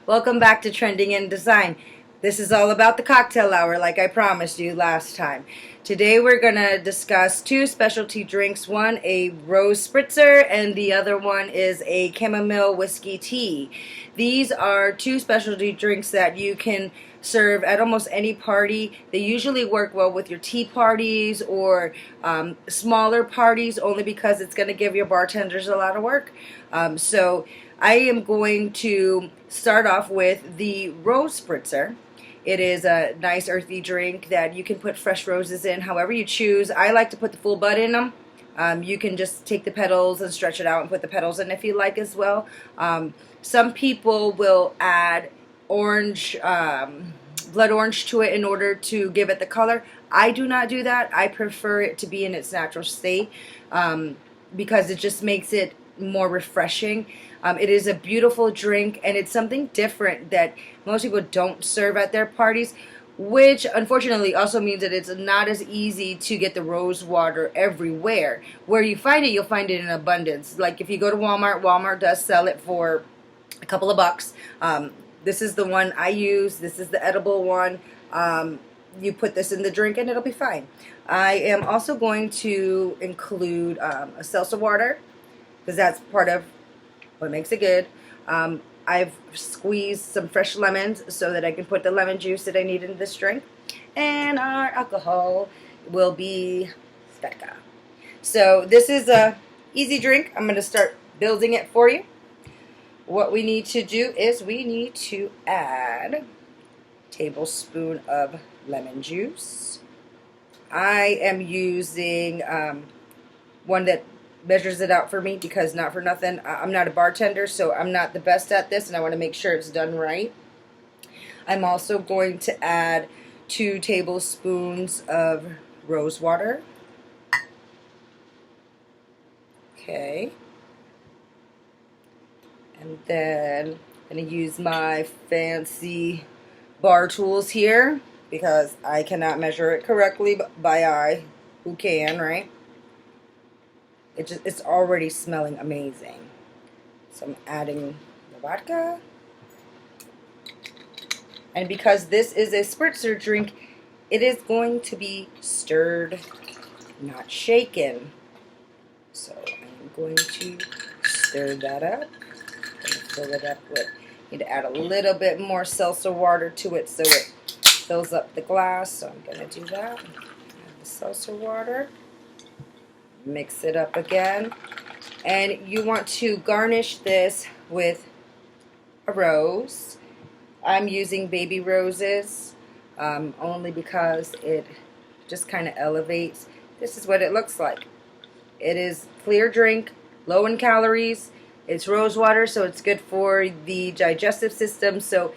Welcome back to Trending in Design. This is all about the cocktail hour like I promised you last time. Today we're going to discuss two specialty drinks. One, a rose spritzer, and the other one is a chamomile whiskey tea. These are two specialty drinks that you can serve at almost any party. They usually work well with your tea parties or smaller parties, only because it's going to give your bartenders a lot of work. So I am going to start off with the rose spritzer. It is a nice earthy drink that you can put fresh roses in however you choose. I like to put the full bud in them. You can just take the petals and stretch it out and put the petals in if you like as well. Some people will add orange, blood orange to it in order to give it the color. I do not do that. I prefer it to be in its natural state because it just makes it more refreshing. It is a beautiful drink, and it's something different that most people don't serve at their parties, which unfortunately also means that it's not as easy to get the Rosewater everywhere. Where you find it, you'll find it in abundance. Like if you go to Walmart, Walmart does sell it for a couple of bucks. This is the one I use. This is the edible one. You put this in the drink and it'll be fine. I am also going to include a seltzer water, because that's part of what makes it good. I've squeezed some fresh lemons so that I can put the lemon juice that I need in this drink. And our alcohol will be vodka. So this is a easy drink. I'm going to start building it for you. What we need to do is we need to add a tablespoon of lemon juice. I am using one that measures it out for me, because not for nothing, I'm not a bartender, so I'm not the best at this, and I want to make sure it's done right. I'm also going to add 2 tablespoons of Rosewater. Okay. And then I'm going to use my fancy bar tools here, because I cannot measure it correctly by eye. Who can, right? It's already smelling amazing. So I'm adding the vodka. And because this is a spritzer drink, it is going to be stirred, not shaken. So I'm going to stir that up. I'm going to fill it up with, need to add a little bit more seltzer water to it so it fills up the glass. So I'm going to do that. Add the seltzer water. Mix it up again, and you want to garnish this with a rose. I'm using baby roses only because it just kind of elevates. This is what it looks like. It is clear drink, low in calories. It's rose water, so it's good for the digestive system, so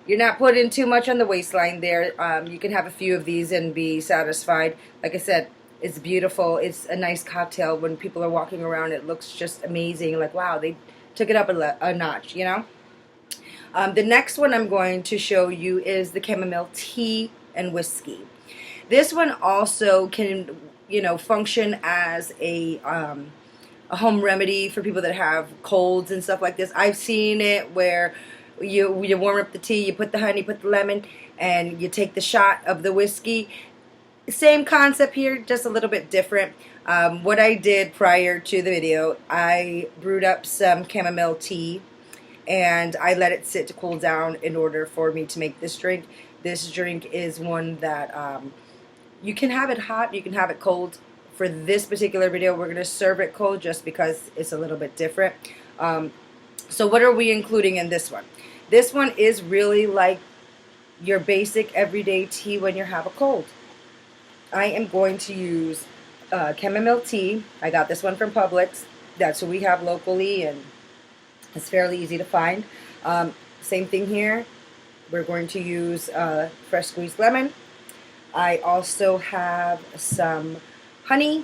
you're not putting too much on the waistline there. You can have a few of these and be satisfied. Like I said, it's beautiful. It's a nice cocktail. When people are walking around, it looks just amazing. Like, wow, they took it up a notch, you know? The next one I'm going to show you is the chamomile tea and whiskey. This one also can, function as a home remedy for people that have colds and stuff like this. I've seen it where you warm up the tea, you put the honey, put the lemon, and you take the shot of the whiskey. Same concept here, just a little bit different. What I did prior to the video, I brewed up some chamomile tea and I let it sit to cool down in order for me to make this drink. This drink is one that you can have it hot, you can have it cold. For this particular video, we're going to serve it cold just because it's a little bit different. So what are we including in this one? This one is really like your basic everyday tea when you have a cold. I am going to use chamomile tea. I got this one from Publix. That's what we have locally, and it's fairly easy to find. Same thing here. We're going to use fresh squeezed lemon. I also have some honey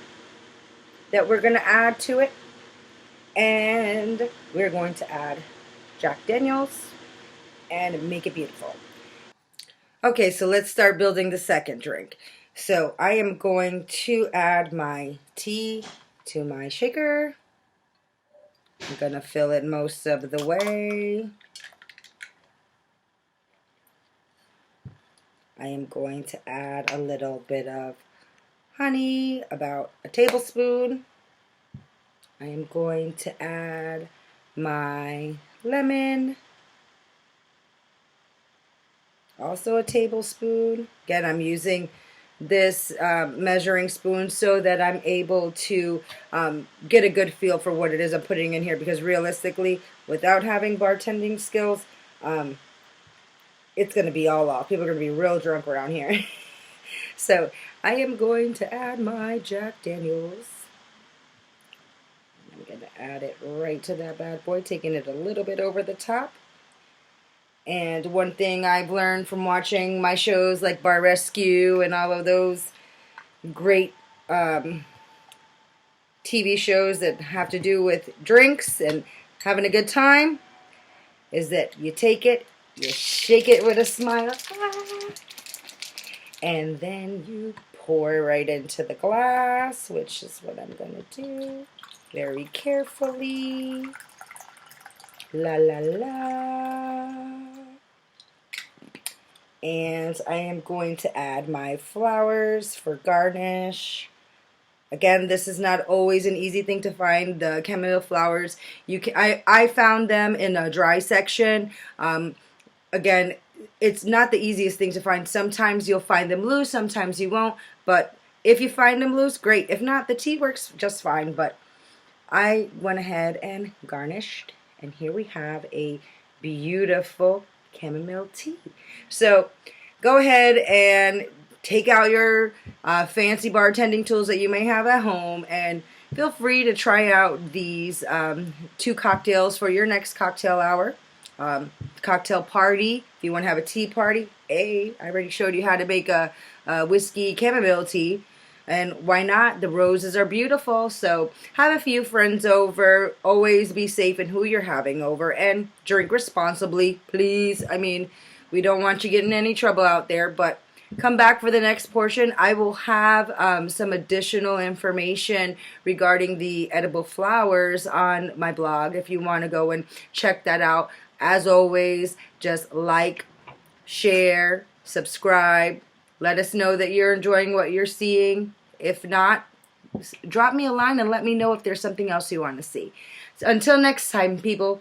that we're going to add to it. And we're going to add Jack Daniels and make it beautiful. Okay, so let's start building the second drink. So I am going to add my tea to my shaker. I'm going to fill it most of the way. I am going to add a little bit of honey, about a tablespoon. I am going to add my lemon, also a tablespoon. Again, I'm using this measuring spoon so that I'm able to get a good feel for what it is I'm putting in here, because realistically, without having bartending skills, it's going to be all off. People are going to be real drunk around here. So I am going to add my Jack Daniels. I'm going to add it right to that bad boy, taking it a little bit over the top. And one thing I've learned from watching my shows like Bar Rescue and all of those great TV shows that have to do with drinks and having a good time is that you take it, you shake it with a smile, and then you pour right into the glass, which is what I'm going to do very carefully. La la la. And I am going to add my flowers for garnish. Again, this is not always an easy thing to find, the chamomile flowers. I found them in a dry section. Again, it's not the easiest thing to find. Sometimes you'll find them loose, sometimes you won't. But if you find them loose, great. If not, the tea works just fine. But I went ahead and garnished. And here we have a beautiful chamomile tea. So go ahead and take out your fancy bartending tools that you may have at home, and feel free to try out these 2 cocktails for your next cocktail hour, cocktail party. If you want to have a tea party, I already showed you how to make a whiskey chamomile tea. And why not? The roses are beautiful. So have a few friends over. Always be safe in who you're having over, and drink responsibly, please. I mean, we don't want you getting in any trouble out there, but come back for the next portion. I will have some additional information regarding the edible flowers on my blog if you want to go and check that out. As always, just like, share, subscribe. Let us know that you're enjoying what you're seeing. If not, drop me a line and let me know if there's something else you want to see. So until next time, people.